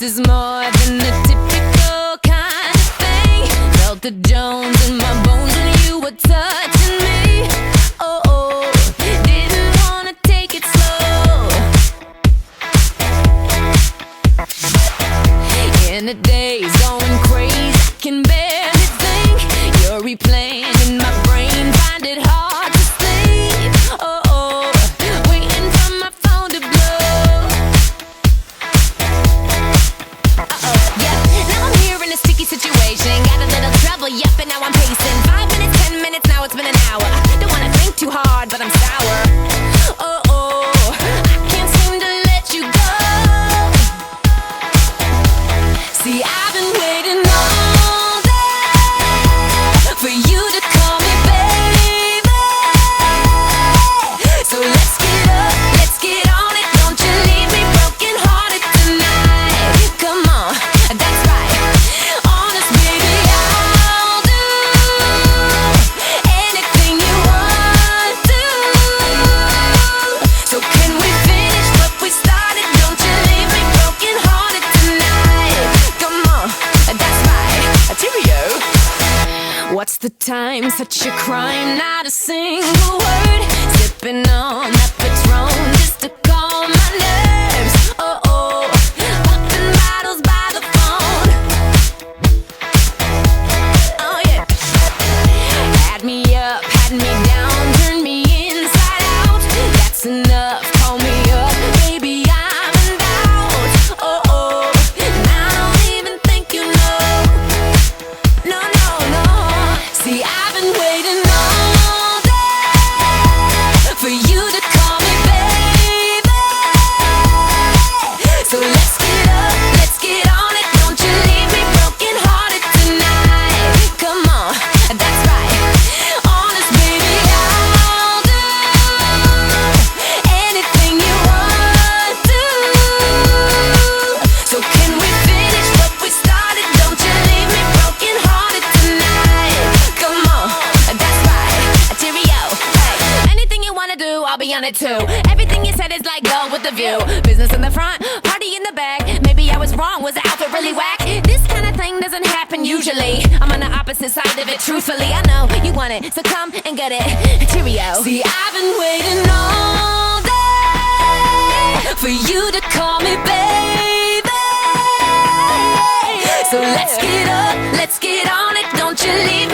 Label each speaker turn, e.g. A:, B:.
A: is more than the typical kind of thing. Felt the Jones in my bones when you were touching me. Oh, oh, didn't wanna take it slow. In the days going crazy, I can barely think. You're replaying in my brain, find it hard to sleep. Oh, oh, waiting for my phone to blow. Uh-oh, yeah, now I'm here in a sticky situation. Got a little trouble, yep, and now I'm pacing. 5 minutes, 10 minutes, now it's been an hour. Don't wanna think too hard, but I'm sour. Oh, oh, I can't seem to let you go. See, I've been waiting all day for you to call me baby. So let's get up, let's get on it. Don't you leave me broken hearted tonight. Come on, that's right. Honest, baby, I'll do anything you want to. So can we finish what we started? Don't you leave me broken hearted tonight. Come on, that's right. Cheerio. What's the time? Such a crime, not a single word. Sipping on that Patron just to calm my nerves. Oh, oh, popping bottles by the phone. Oh, yeah. Had me up, had me down, turned me inside out. That's enough, call me up, baby, I'm in doubt. Oh, oh, and I don't even think you know. No, no, no. See, I've been waiting all day for you to call me baby. So let's get up, let's get on it. Don't you leave me broken hearted tonight. Come on, that's right. Honest, baby, I'll do anything you want to. So can we finish what we started? Don't you leave me broken hearted tonight. Come on, that's right. Cheerio. Hey, anything you wanna do, I'll be on it too. Everything you said is like go with the view. Business in the front, party in the back. Maybe I was wrong, was the outfit really whack? This kind of thing doesn't happen usually. I'm on the opposite side of it, truthfully. I know you want it, so come and get it. Cheerio. See, I've been waiting all day for you to call me baby. So let's get up, let's get on it. Don't you leave